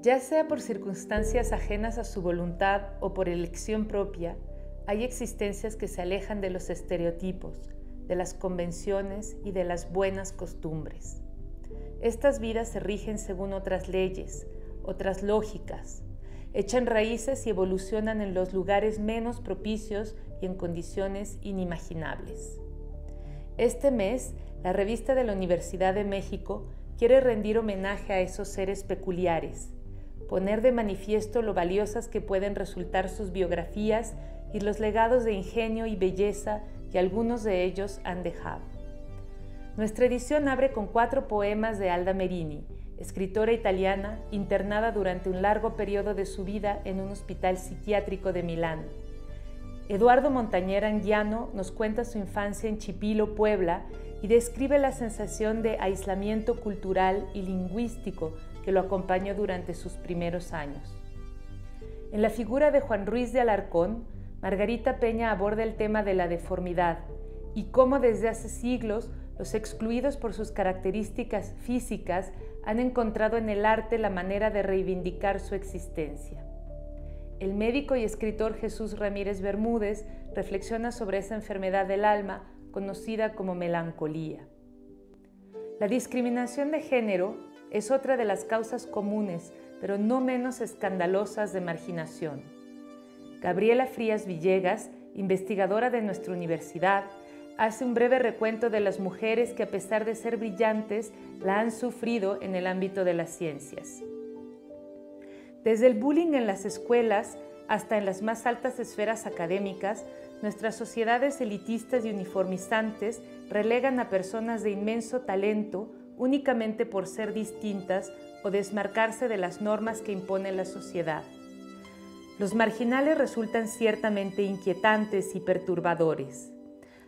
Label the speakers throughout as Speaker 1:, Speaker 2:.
Speaker 1: Ya sea por circunstancias ajenas a su voluntad o por elección propia, hay existencias que se alejan de los estereotipos, de las convenciones y de las buenas costumbres. Estas vidas se rigen según otras leyes, otras lógicas, echan raíces y evolucionan en los lugares menos propicios y en condiciones inimaginables. Este mes, la revista de la Universidad de México quiere rendir homenaje a esos seres peculiares, poner de manifiesto lo valiosas que pueden resultar sus biografías y los legados de ingenio y belleza que algunos de ellos han dejado. Nuestra edición abre con 4 poemas de Alda Merini, escritora italiana internada durante un largo periodo de su vida en un hospital psiquiátrico de Milán. Eduardo Montañera Anguiano nos cuenta su infancia en Chipilo, Puebla, y describe la sensación de aislamiento cultural y lingüístico que lo acompañó durante sus primeros años. En la figura de Juan Ruiz de Alarcón, Margarita Peña aborda el tema de la deformidad y cómo desde hace siglos los excluidos por sus características físicas han encontrado en el arte la manera de reivindicar su existencia. El médico y escritor Jesús Ramírez Bermúdez reflexiona sobre esa enfermedad del alma conocida como melancolía. La discriminación de género es otra de las causas comunes, pero no menos escandalosas de marginación. Gabriela Frías Villegas, investigadora de nuestra universidad, hace un breve recuento de las mujeres que, a pesar de ser brillantes, la han sufrido en el ámbito de las ciencias. Desde el bullying en las escuelas hasta en las más altas esferas académicas, nuestras sociedades elitistas y uniformizantes relegan a personas de inmenso talento únicamente por ser distintas o desmarcarse de las normas que impone la sociedad. Los marginales resultan ciertamente inquietantes y perturbadores.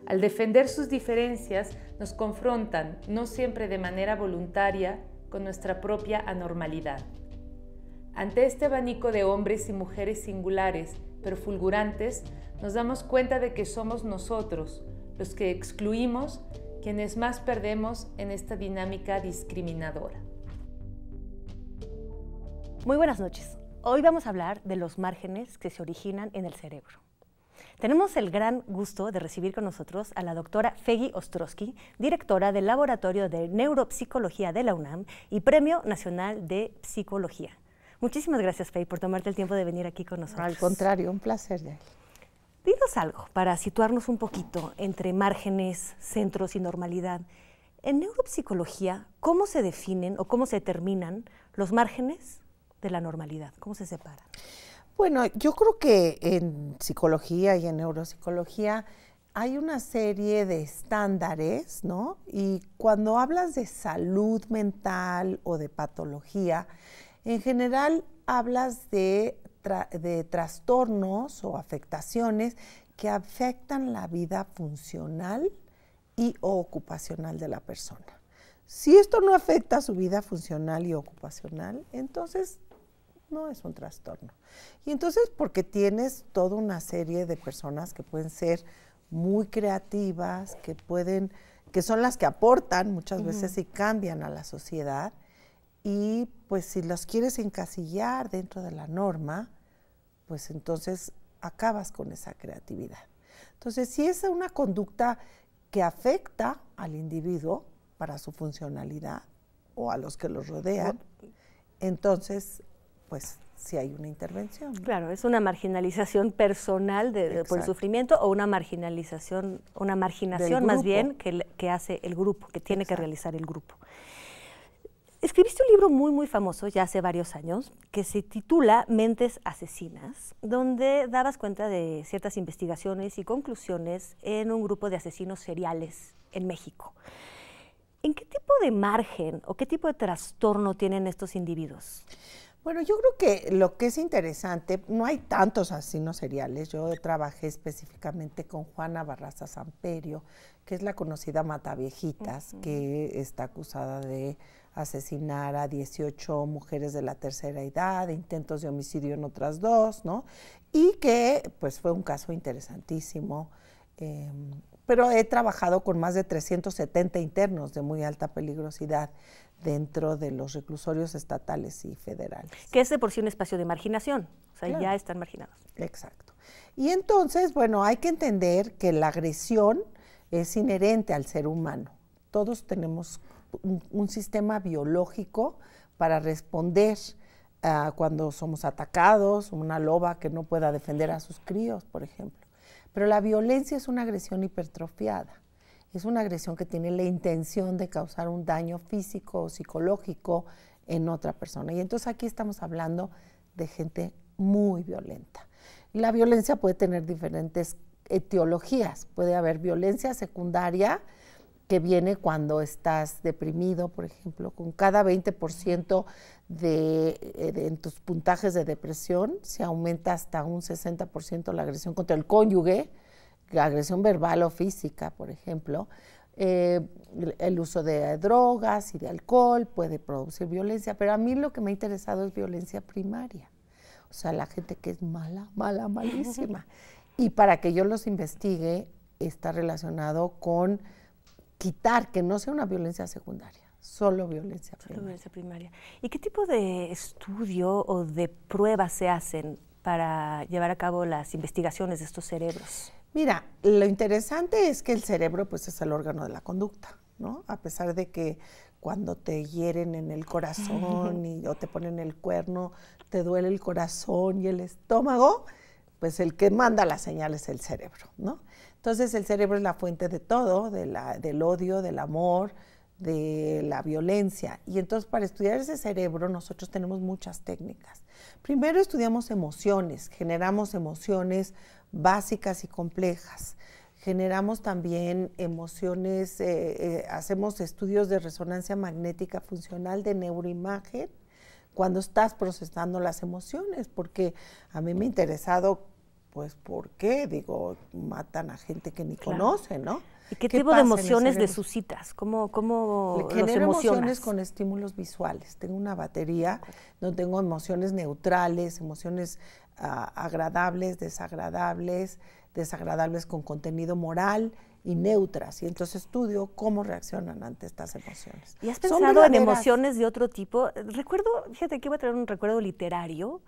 Speaker 1: Al defender sus diferencias, nos confrontan, no siempre de manera voluntaria, con nuestra propia anormalidad. Ante este abanico de hombres y mujeres singulares, pero fulgurantes, nos damos cuenta de que somos nosotros, los que excluimos, quienes más perdemos en esta dinámica discriminadora.
Speaker 2: Muy buenas noches. Hoy vamos a hablar de los márgenes que se originan en el cerebro. Tenemos el gran gusto de recibir con nosotros a la doctora Fegui Ostrowski, directora del Laboratorio de Neuropsicología de la UNAM y Premio Nacional de Psicología. Muchísimas gracias, Fegui, por tomarte el tiempo de venir aquí con nosotros.
Speaker 3: Al contrario, un placer, Yael.
Speaker 2: Dinos algo para situarnos un poquito entre márgenes, centros y normalidad. En neuropsicología, ¿cómo se definen o cómo se determinan los márgenes de la normalidad? ¿Cómo se separan?
Speaker 3: Bueno, yo creo que en psicología y en neuropsicología hay una serie de estándares, ¿no? Y cuando hablas de salud mental o de patología, en general hablas de trastornos o afectaciones que afectan la vida funcional y o ocupacional de la persona. Si esto no afecta su vida funcional y ocupacional, entonces no es un trastorno. Y entonces, porque tienes toda una serie de personas que pueden ser muy creativas, que son las que aportan muchas veces y cambian a la sociedad, y pues si los quieres encasillar dentro de la norma, pues entonces acabas con esa creatividad. Entonces, si es una conducta que afecta al individuo para su funcionalidad o a los que los rodean, entonces pues sí hay una intervención, ¿no?
Speaker 2: Claro, es una marginalización personal por el sufrimiento o una marginalización, una marginación más bien que hace el grupo, que tiene que realizar el grupo. Escribiste un libro muy, muy famoso ya hace varios años que se titula Mentes Asesinas, donde dabas cuenta de ciertas investigaciones y conclusiones en un grupo de asesinos seriales en México. ¿En qué tipo de margen o qué tipo de trastorno tienen estos individuos?
Speaker 3: Bueno, yo creo que lo que es interesante, no hay tantos asesinos seriales. Yo trabajé específicamente con Juana Barraza Samperio, que es la conocida Mataviejitas, que está acusada de asesinar a 18 mujeres de la tercera edad, de intentos de homicidio en otras 2, ¿no? Y que pues fue un caso interesantísimo, pero he trabajado con más de 370 internos de muy alta peligrosidad dentro de los reclusorios estatales y federales.
Speaker 2: Que es de por sí un espacio de marginación, o sea, claro, ya están marginados.
Speaker 3: Exacto. Y entonces, bueno, hay que entender que la agresión es inherente al ser humano. Todos tenemos un sistema biológico para responder cuando somos atacados, una loba que no pueda defender a sus críos, por ejemplo. Pero la violencia es una agresión hipertrofiada. Es una agresión que tiene la intención de causar un daño físico o psicológico en otra persona. Y entonces aquí estamos hablando de gente muy violenta. La violencia puede tener diferentes etiologías. Puede haber violencia secundaria que viene cuando estás deprimido, por ejemplo, con cada 20% en tus puntajes de depresión, se aumenta hasta un 60% la agresión contra el cónyuge, la agresión verbal o física, por ejemplo. El uso de drogas y de alcohol puede producir violencia, pero a mí lo que me ha interesado es violencia primaria. O sea, la gente que es mala, malísima. Y para que yo los investigue, está relacionado con quitar, que no sea una violencia secundaria, solo violencia primaria.
Speaker 2: Solo violencia primaria. ¿Y qué tipo de estudio o de pruebas se hacen para llevar a cabo las investigaciones de estos cerebros?
Speaker 3: Mira, lo interesante es que el cerebro pues es el órgano de la conducta, ¿no? A pesar de que cuando te hieren en el corazón o te ponen el cuerno, te duele el corazón y el estómago, pues el que manda la señal es el cerebro, ¿no? Entonces el cerebro es la fuente de todo, del odio, del amor, de la violencia. Y entonces para estudiar ese cerebro nosotros tenemos muchas técnicas. Primero estudiamos emociones, generamos emociones básicas y complejas. Generamos también emociones, hacemos estudios de resonancia magnética funcional de neuroimagen cuando estás procesando las emociones, porque a mí me ha interesado, pues, ¿por qué? Digo, matan a gente que ni conoce, ¿no?
Speaker 2: ¿Y qué tipo de emociones le suscitas? ¿Cómo
Speaker 3: genero emociones con estímulos visuales. Tengo una batería donde tengo emociones neutrales, emociones agradables, desagradables con contenido moral y neutras. Y entonces estudio cómo reaccionan ante estas emociones.
Speaker 2: ¿Y has pensado en emociones de otro tipo? Recuerdo, fíjate que voy a traer un recuerdo literario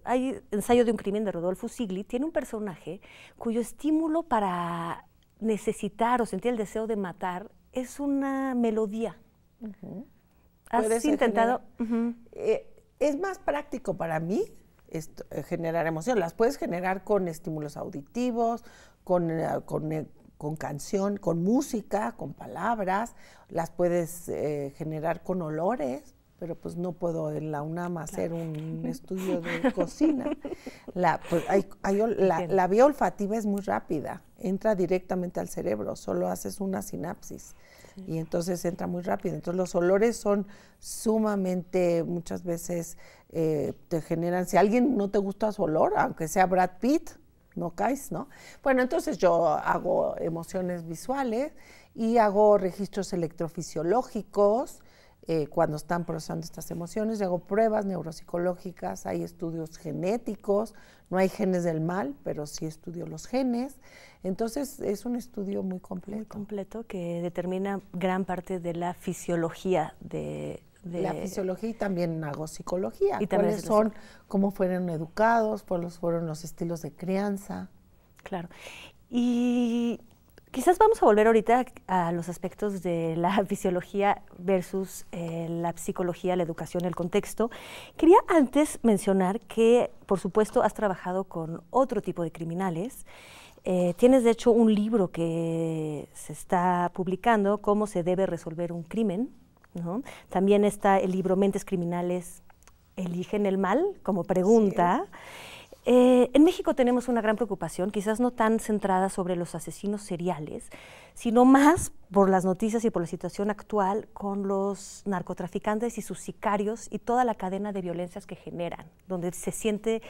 Speaker 2: hay Ensayo de un crimen de Rodolfo Sigli. Tiene un personaje cuyo estímulo para necesitar o sentir el deseo de matar es una melodía. ¿Has intentado?
Speaker 3: Es más práctico para mí generar emoción. Las puedes generar con estímulos auditivos, con canción, con música, con palabras. Las puedes generar con olores, pero pues no puedo en la UNAM hacer un estudio de cocina. La vía olfativa es muy rápida, entra directamente al cerebro, solo haces una sinapsis. Sí. Y entonces entra muy rápido. Entonces los olores son sumamente, muchas veces te generan, si a alguien no te gusta su olor, aunque sea Brad Pitt, no caes, ¿no? Bueno, entonces yo hago emociones visuales y hago registros electrofisiológicos cuando están procesando estas emociones. Yo hago pruebas neuropsicológicas, hay estudios genéticos, no hay genes del mal, pero sí estudio los genes. Entonces es un estudio muy completo.
Speaker 2: Muy completo que determina gran parte de la fisiología
Speaker 3: la fisiología, y también hago psicología. ¿Y cuáles son, cómo fueron educados, cuáles fueron los estilos de crianza?
Speaker 2: Claro. Y quizás vamos a volver ahorita a los aspectos de la fisiología versus la psicología, la educación, el contexto. Quería antes mencionar que, por supuesto, has trabajado con otro tipo de criminales. Tienes, de hecho, un libro que se está publicando, Cómo se debe resolver un crimen, ¿no? También está el libro Mentes Criminales eligen el mal, como pregunta. Sí. En México tenemos una gran preocupación, quizás no tan centrada sobre los asesinos seriales, sino más por las noticias y por la situación actual con los narcotraficantes y sus sicarios y toda la cadena de violencias que generan, donde se siente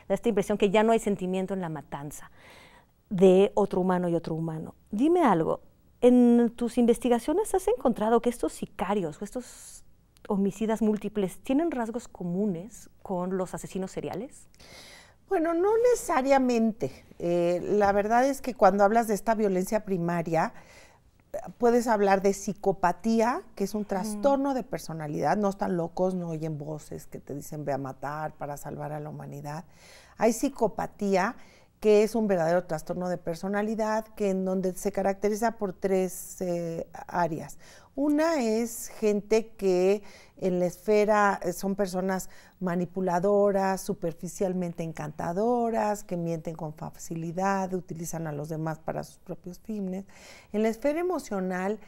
Speaker 2: esta impresión que ya no hay sentimiento en la matanza de otro humano y otro humano. Dime algo. ¿En tus investigaciones has encontrado que estos sicarios o estos homicidas múltiples tienen rasgos comunes con los asesinos seriales?
Speaker 3: Bueno, no necesariamente. La verdad es que cuando hablas de esta violencia primaria, puedes hablar de psicopatía, que es un trastorno de personalidad. No están locos, no oyen voces que te dicen ve a matar para salvar a la humanidad. Hay psicopatía, que es un verdadero trastorno de personalidad, que en donde se caracteriza por tres áreas. Una es gente que en la esfera son personas manipuladoras, superficialmente encantadoras, que mienten con facilidad, utilizan a los demás para sus propios fines. En la esfera emocional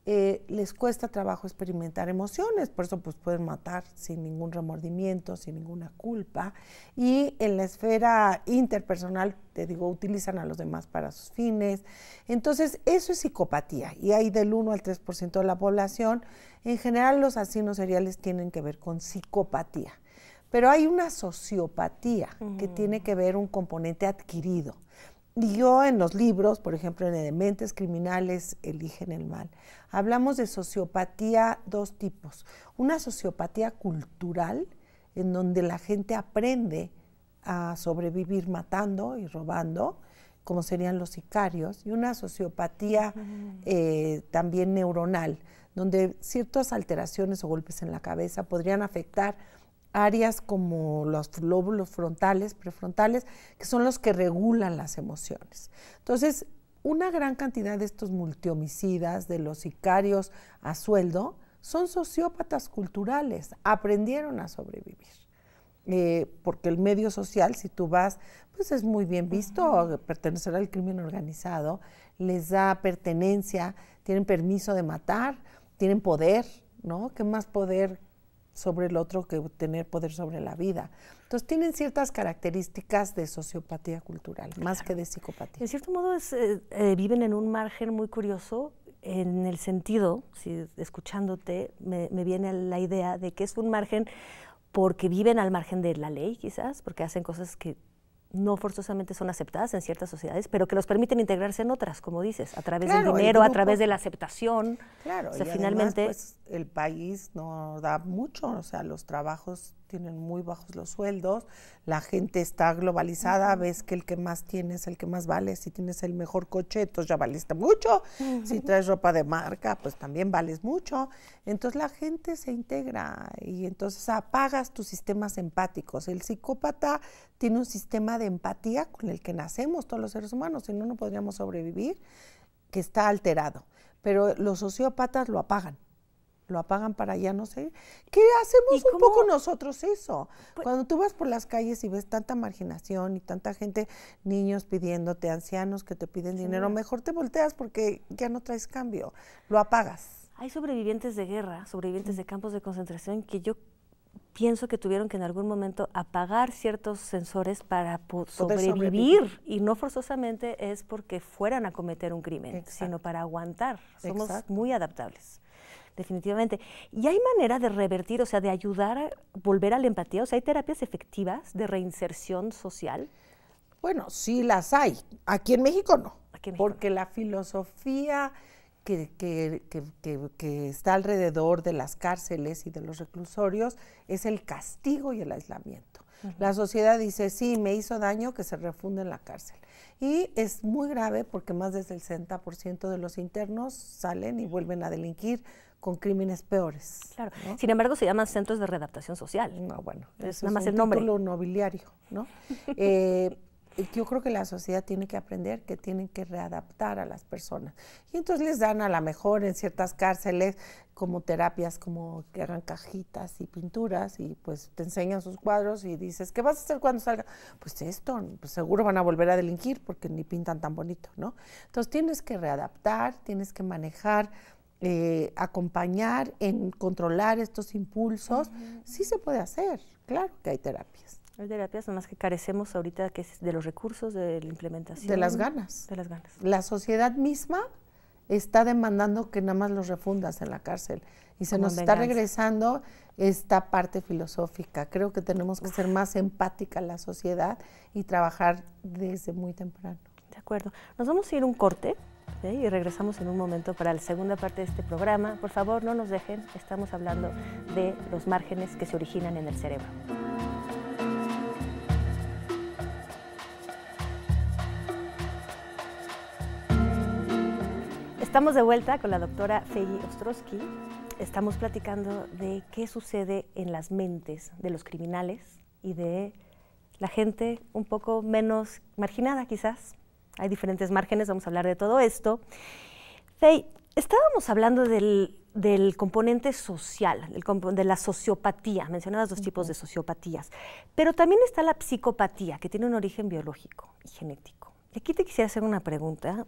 Speaker 3: les cuesta trabajo experimentar emociones, por eso pues pueden matar sin ningún remordimiento, sin ninguna culpa. Y en la esfera interpersonal, te digo, utilizan a los demás para sus fines. Entonces, eso es psicopatía, y hay del 1 al 3% de la población. En general, los asesinos seriales tienen que ver con psicopatía. Pero hay una sociopatía que tiene que ver un componente adquirido. Y yo en los libros, por ejemplo, en Dementes Criminales Eligen el Mal, hablamos de sociopatía dos tipos. Una sociopatía cultural, en donde la gente aprende a sobrevivir matando y robando, como serían los sicarios, y una sociopatía también neuronal, donde ciertas alteraciones o golpes en la cabeza podrían afectar áreas como los lóbulos frontales, prefrontales, que son los que regulan las emociones. Entonces, una gran cantidad de estos multihomicidas, de los sicarios a sueldo, son sociópatas culturales, aprendieron a sobrevivir. Porque el medio social, si tú vas, pues es muy bien visto, pertenecer al crimen organizado, les da pertenencia, tienen permiso de matar, tienen poder, ¿no? ¿Qué más poder sobre el otro que tener poder sobre la vida? Entonces tienen ciertas características de sociopatía cultural, más que de psicopatía.
Speaker 2: En cierto modo viven en un margen muy curioso, en el sentido, si escuchándote me viene la idea de que es un margen porque viven al margen de la ley, quizás, porque hacen cosas que no forzosamente son aceptadas en ciertas sociedades, pero que los permiten integrarse en otras, como dices, a través del dinero, a través de la aceptación.
Speaker 3: Claro,
Speaker 2: o sea,
Speaker 3: y
Speaker 2: finalmente
Speaker 3: además, pues, el país no da mucho, o sea, los trabajos tienen muy bajos los sueldos, la gente está globalizada, ves que el que más tiene es el que más vale. Si tienes el mejor coche, entonces ya valiste mucho. Si traes ropa de marca, pues también vales mucho. Entonces la gente se integra y entonces apagas tus sistemas empáticos. El psicópata tiene un sistema de empatía con el que nacemos todos los seres humanos, si no, no podríamos sobrevivir, que está alterado. Pero los sociópatas lo apagan para ya no sé. ¿Qué hacemos un poco nosotros eso? Pues, cuando tú vas por las calles y ves tanta marginación y tanta gente, niños pidiéndote, ancianos que te piden dinero, mejor te volteas porque ya no traes cambio, lo apagas.
Speaker 2: Hay sobrevivientes de guerra, sobrevivientes de campos de concentración que yo pienso que tuvieron que en algún momento apagar ciertos sensores para sobrevivir, y no forzosamente es porque fueran a cometer un crimen, sino para aguantar. Somos muy adaptables. Definitivamente. ¿Y hay manera de revertir, o sea, de ayudar a volver a la empatía? O sea, ¿hay terapias efectivas de reinserción social?
Speaker 3: Bueno, sí las hay. Aquí en México no. Porque la filosofía que está alrededor de las cárceles y de los reclusorios es el castigo y el aislamiento. La sociedad dice, sí, me hizo daño, que se refunde en la cárcel. Y es muy grave porque más del 60% de los internos salen y vuelven a delinquir con crímenes peores.
Speaker 2: Claro. ¿No? Sin embargo, se llaman centros de readaptación social.
Speaker 3: No, bueno,
Speaker 2: es nada más el nombre.
Speaker 3: Es un título nobiliario, ¿no? Yo creo que la sociedad tiene que aprender que tienen que readaptar a las personas. Y entonces les dan a lo mejor en ciertas cárceles como terapias, como que hagan cajitas y pinturas y pues te enseñan sus cuadros y dices, ¿qué vas a hacer cuando salga? Pues esto, pues seguro van a volver a delinquir porque ni pintan tan bonito, ¿no? Entonces tienes que readaptar, tienes que manejar, acompañar en controlar estos impulsos. Sí se puede hacer, claro que hay terapias.
Speaker 2: Hay terapias, nada más que carecemos ahorita que es de los recursos, de la implementación.
Speaker 3: De las ganas.
Speaker 2: De las ganas.
Speaker 3: La sociedad misma está demandando que nada más los refundas en la cárcel. Y se nos está regresando esta parte filosófica. Creo que tenemos que ser más empática la sociedad y trabajar desde muy temprano.
Speaker 2: De acuerdo. Nos vamos a ir un corte, ¿sí? Y regresamos en un momento para la segunda parte de este programa. Por favor, no nos dejen. Estamos hablando de los márgenes que se originan en el cerebro. Estamos de vuelta con la doctora Fey Ostrowski. Estamos platicando de qué sucede en las mentes de los criminales y de la gente un poco menos marginada, quizás. Hay diferentes márgenes, vamos a hablar de todo esto. Fey, estábamos hablando del componente social, de la sociopatía. Mencionabas dos tipos de sociopatías. Pero también está la psicopatía, que tiene un origen biológico y genético. Y aquí te quisiera hacer una pregunta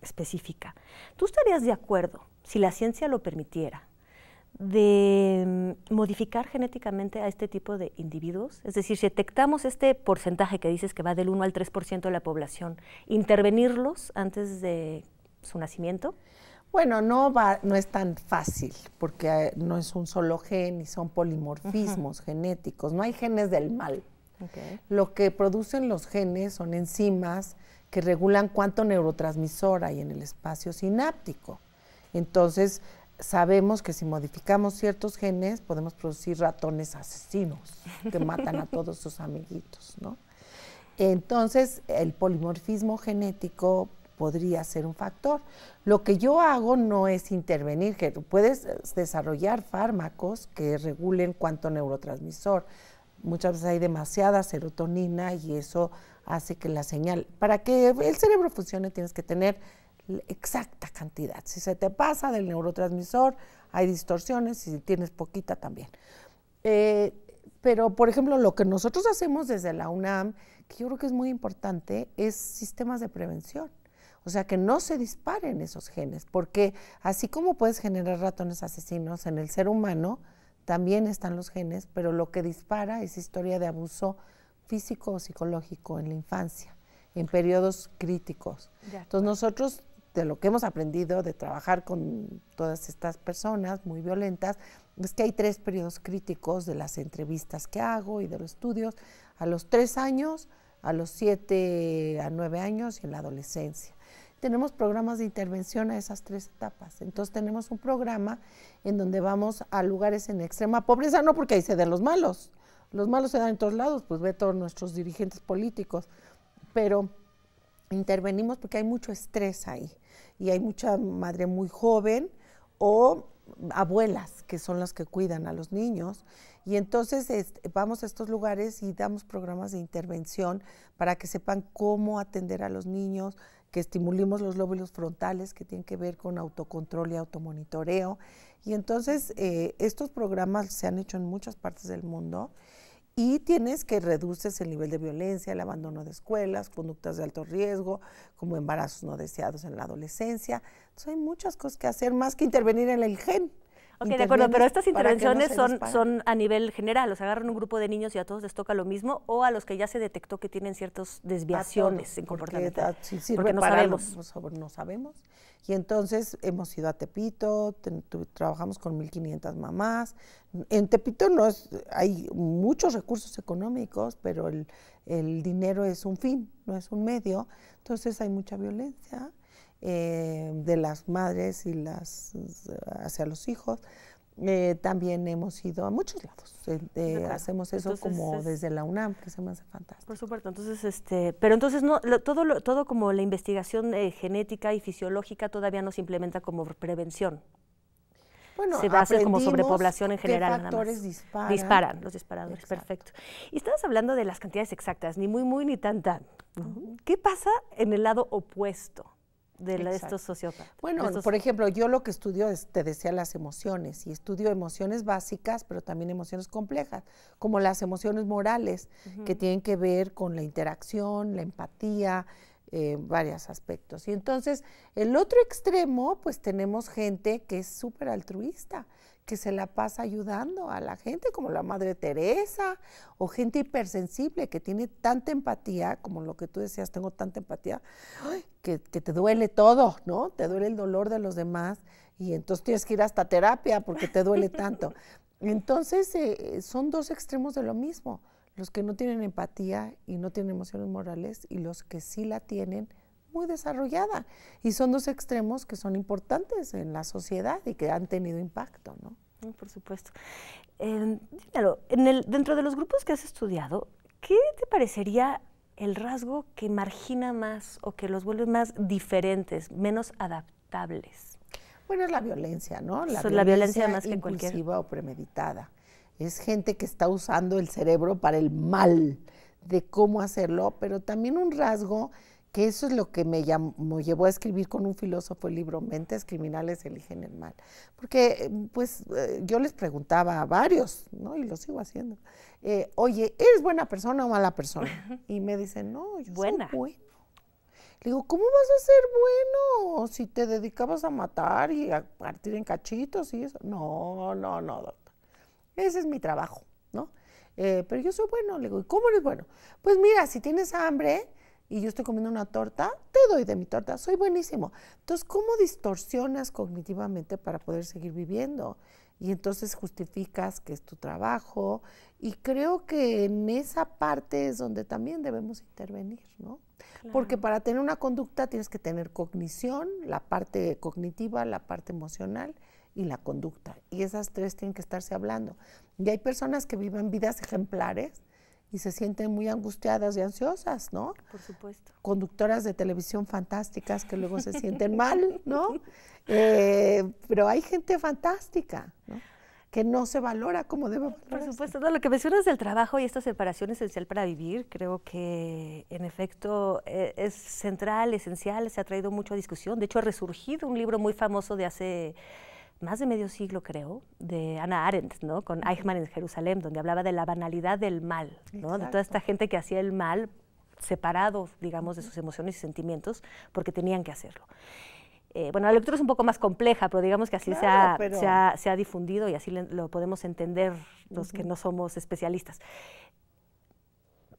Speaker 2: específica. ¿Tú estarías de acuerdo, si la ciencia lo permitiera, de modificar genéticamente a este tipo de individuos? Es decir, si detectamos este porcentaje que dices que va del 1 al 3% de la población, ¿intervenirlos antes de su nacimiento?
Speaker 3: Bueno, no es tan fácil, porque no es un solo gen y son polimorfismos genéticos, no hay genes del mal. Okay. Lo que producen los genes son enzimas que regulan cuánto neurotransmisor hay en el espacio sináptico. Entonces, sabemos que si modificamos ciertos genes, podemos producir ratones asesinos que matan a todos sus amiguitos, ¿no? Entonces, el polimorfismo genético podría ser un factor. Lo que yo hago no es intervenir, que puedes desarrollar fármacos que regulen cuánto neurotransmisor. Muchas veces hay demasiada serotonina y eso hace que la señal, para que el cerebro funcione tienes que tener exacta cantidad. Si se te pasa del neurotransmisor, hay distorsiones, y si tienes poquita también. Pero, por ejemplo, lo que nosotros hacemos desde la UNAM, que yo creo que es muy importante, es sistemas de prevención. O sea, que no se disparen esos genes, porque así como puedes generar ratones asesinos en el ser humano, también están los genes, pero lo que dispara es historia de abuso físico o psicológico en la infancia, en periodos críticos. Entonces nosotros, de lo que hemos aprendido de trabajar con todas estas personas muy violentas, es que hay 3 periodos críticos de las entrevistas que hago y de los estudios: a los 3 años, a los 7 a 9 años y en la adolescencia. Tenemos programas de intervención a esas 3 etapas. Entonces tenemos un programa en donde vamos a lugares en extrema pobreza, no porque ahí se den los malos se dan en todos lados, pues ve todos nuestros dirigentes políticos, pero intervenimos porque hay mucho estrés ahí y hay mucha madre muy joven o abuelas que son las que cuidan a los niños, y entonces vamos a estos lugares y damos programas de intervención para que sepan cómo atender a los niños, que estimulemos los lóbulos frontales que tienen que ver con autocontrol y automonitoreo. Y entonces estos programas se han hecho en muchas partes del mundo y tienes que reducir el nivel de violencia, el abandono de escuelas, conductas de alto riesgo, como embarazos no deseados en la adolescencia. Entonces hay muchas cosas que hacer más que intervenir en el gen.
Speaker 2: Ok, de acuerdo, pero estas intervenciones son a nivel general, o sea, agarran un grupo de niños y a todos les toca lo mismo, o a los que ya se detectó que tienen ciertas desviaciones en comportamiento.
Speaker 3: Porque no sabemos. No sabemos. Y entonces hemos ido a Tepito, trabajamos con 1,500 mamás. En Tepito hay muchos recursos económicos, pero el dinero es un fin, no es un medio. Entonces hay mucha violencia de las madres y hacia los hijos. También hemos ido a muchos lados. Hacemos eso. Entonces, como desde la UNAM, que se me hace fantástico.
Speaker 2: Por supuesto. Entonces, pero entonces no, todo como la investigación genética y fisiológica todavía no se implementa como prevención.
Speaker 3: Bueno,
Speaker 2: se basa como sobrepoblación en general.
Speaker 3: ¿Qué factores
Speaker 2: disparan? Los disparadores. Exacto. Perfecto. Y estabas hablando de las cantidades exactas, ni muy, muy, ni tan, tan. ¿Qué pasa en el lado opuesto de estos sociópatas?
Speaker 3: Bueno, por ejemplo, yo lo que estudio te decía, las emociones, y estudio emociones básicas, pero también emociones complejas, como las emociones morales, que tienen que ver con la interacción, la empatía, varios aspectos. Y entonces, el otro extremo, pues tenemos gente que es súper altruista, que se la pasa ayudando a la gente, como la Madre Teresa, o gente hipersensible que tiene tanta empatía, como lo que tú decías, tengo tanta empatía, que te duele todo, ¿no? Te duele el dolor de los demás, y entonces tienes que ir hasta terapia porque te duele tanto. Entonces, son 2 extremos de lo mismo, los que no tienen empatía y no tienen emociones morales, y los que sí la tienen muy desarrollada. Y son 2 extremos que son importantes en la sociedad y que han tenido impacto, ¿no?
Speaker 2: Por supuesto. Claro, dentro de los grupos que has estudiado, ¿qué te parecería el rasgo que margina más o que los vuelve más diferentes, menos inaceptables?
Speaker 3: Bueno, es la violencia, ¿no?
Speaker 2: La violencia más que cualquier.
Speaker 3: Impulsiva o premeditada. Es gente que está usando el cerebro para el mal, de cómo hacerlo, pero también un rasgo, que eso es lo que me llevó a escribir con un filósofo el libro Mentes criminales eligen el mal. Porque, pues, yo les preguntaba a varios, ¿no? Y lo sigo haciendo. Oye, ¿eres buena persona o mala persona? Y me dicen, no, yo soy bueno. Le digo, ¿cómo vas a ser bueno si te dedicabas a matar y a partir en cachitos y eso? No, doctor. Ese es mi trabajo, ¿no? Pero yo soy bueno. Le digo, ¿y cómo eres bueno? Pues mira, si tienes hambre y yo estoy comiendo una torta, te doy de mi torta. Soy buenísimo. Entonces, ¿cómo distorsionas cognitivamente para poder seguir viviendo? Y entonces justificas que es tu trabajo. Y creo que en esa parte es donde también debemos intervenir, ¿no? Claro. Porque para tener una conducta tienes que tener cognición, la parte cognitiva, la parte emocional y la conducta. Y esas tres tienen que estarse hablando. Y hay personas que viven vidas ejemplares y se sienten muy angustiadas y ansiosas, ¿no?
Speaker 2: Por supuesto.
Speaker 3: Conductoras de televisión fantásticas que luego se sienten mal, ¿no? Pero hay gente fantástica, ¿no? Que no se valora como debe valorarse.
Speaker 2: Por supuesto, no, lo que mencionas del trabajo y esta separación esencial para vivir, creo que en efecto es central, esencial, se ha traído mucho a discusión. De hecho, ha resurgido un libro muy famoso de hace más de medio siglo, creo, de Hannah Arendt, ¿no? Con Eichmann en Jerusalén, donde hablaba de la banalidad del mal, ¿no? De toda esta gente que hacía el mal separados, digamos, de sus emociones y sentimientos, porque tenían que hacerlo. Bueno, la lectura es un poco más compleja, pero digamos que así claro, se ha difundido y así lo podemos entender los que no somos especialistas.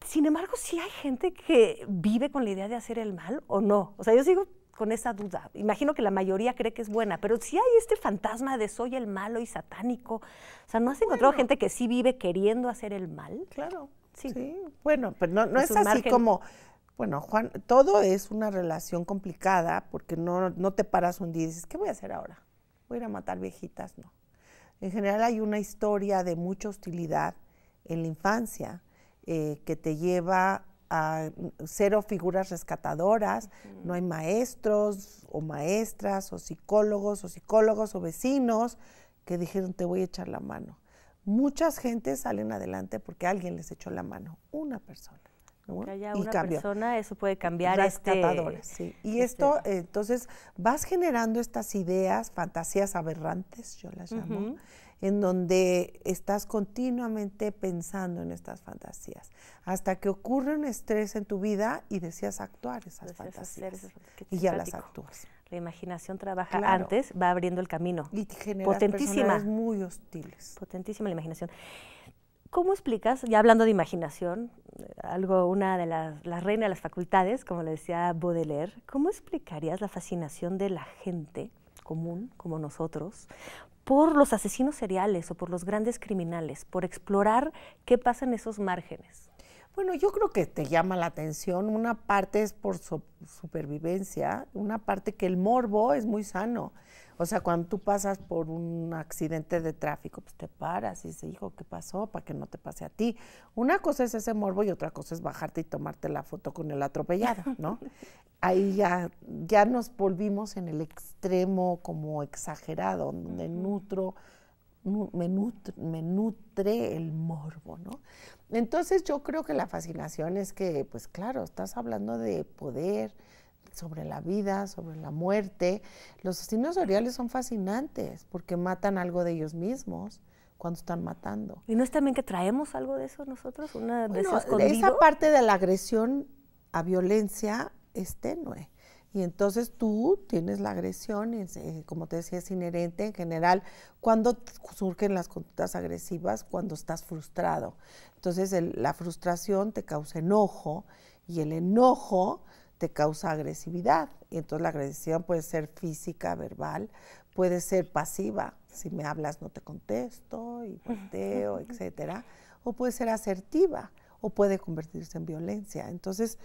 Speaker 2: Sin embargo, ¿sí hay gente que vive con la idea de hacer el mal o no? O sea, yo sigo con esa duda. Imagino que la mayoría cree que es buena, pero sí hay este fantasma de soy el malo y satánico. O sea, ¿no has encontrado gente que sí vive queriendo hacer el mal?
Speaker 3: Claro, sí. Bueno, pero no es así como... Bueno, Juan, todo es una relación complicada porque no te paras un día y dices, ¿qué voy a hacer ahora? Voy a ir a matar viejitas, no. En general hay una historia de mucha hostilidad en la infancia que te lleva a cero figuras rescatadoras, no hay maestros o maestras o psicólogos o vecinos que dijeron te voy a echar la mano. Muchas gentes salen adelante porque alguien les echó la mano, una persona.
Speaker 2: Que haya una persona, eso puede cambiar
Speaker 3: sí. Y esto, entonces, vas generando estas ideas, fantasías aberrantes, yo las llamo, en donde estás continuamente pensando en estas fantasías, hasta que ocurre un estrés en tu vida y deseas actuar esas fantasías. Y ya las actúas.
Speaker 2: La imaginación trabaja antes, va abriendo el camino.
Speaker 3: Y generas personas muy hostiles.
Speaker 2: Potentísima la imaginación. ¿Cómo explicas, ya hablando de imaginación, una de las reinas de las facultades, como le decía Baudelaire, ¿cómo explicarías la fascinación de la gente común, como nosotros, por los asesinos seriales o por los grandes criminales, por explorar qué pasa en esos márgenes?
Speaker 3: Bueno, yo creo que te llama la atención. Una parte es por supervivencia, una parte que el morbo es muy sano. O sea, cuando tú pasas por un accidente de tráfico, pues te paras y dices, hijo, ¿qué pasó? Para que no te pase a ti. Una cosa es ese morbo y otra cosa es bajarte y tomarte la foto con el atropellado, ¿no? Ahí ya nos volvimos en el extremo como exagerado, donde me nutre el morbo, ¿no? Entonces yo creo que la fascinación es que, pues claro, estás hablando de poder, sobre la vida, sobre la muerte. Los asesinos seriales son fascinantes porque matan algo de ellos mismos cuando están matando.
Speaker 2: ¿Y no es también que traemos algo de eso nosotros?
Speaker 3: Esa parte de la agresión a violencia es tenue. Y entonces tú tienes la agresión, y, como te decía, es inherente en general. Cuando surgen las conductas agresivas, cuando estás frustrado. Entonces la frustración te causa enojo y el enojo te causa agresividad. Y entonces la agresión puede ser física, verbal, puede ser pasiva. Si me hablas no te contesto y volteo, etcétera. O puede ser asertiva o puede convertirse en violencia. Entonces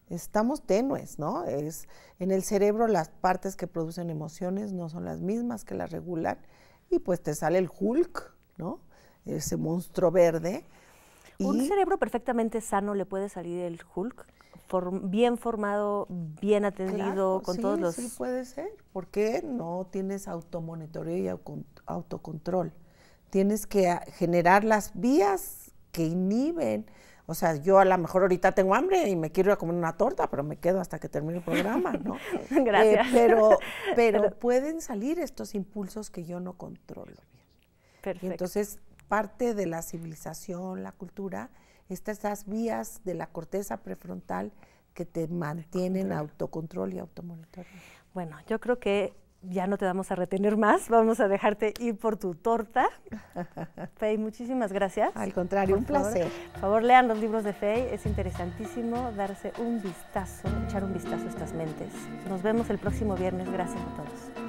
Speaker 3: estamos tenues, ¿no? En el cerebro las partes que producen emociones no son las mismas que las regulan y pues te sale el Hulk, ¿no? Ese monstruo verde.
Speaker 2: ¿Un cerebro perfectamente sano le puede salir el Hulk? Bien formado, bien atendido,
Speaker 3: claro,
Speaker 2: con
Speaker 3: sí,
Speaker 2: todos los...
Speaker 3: Sí, puede ser. ¿Por qué no tienes automonitoreo y autocontrol? Tienes que generar las vías que inhiben. O sea, yo a lo mejor ahorita tengo hambre y me quiero ir a comer una torta, pero me quedo hasta que termine el programa, ¿no?
Speaker 2: Gracias.
Speaker 3: Pero pueden salir estos impulsos que yo no controlo bien.
Speaker 2: Perfecto.
Speaker 3: Y entonces, parte de la civilización, la cultura, estas vías de la corteza prefrontal que te mantienen autocontrol y automonitoreo.
Speaker 2: Bueno, yo creo que ya no te vamos a retener más, vamos a dejarte ir por tu torta. Fey, muchísimas gracias.
Speaker 3: Al contrario, un placer.
Speaker 2: Por favor, lean los libros de Fey, es interesantísimo darse un vistazo, echar un vistazo a estas mentes. Nos vemos el próximo viernes, gracias a todos.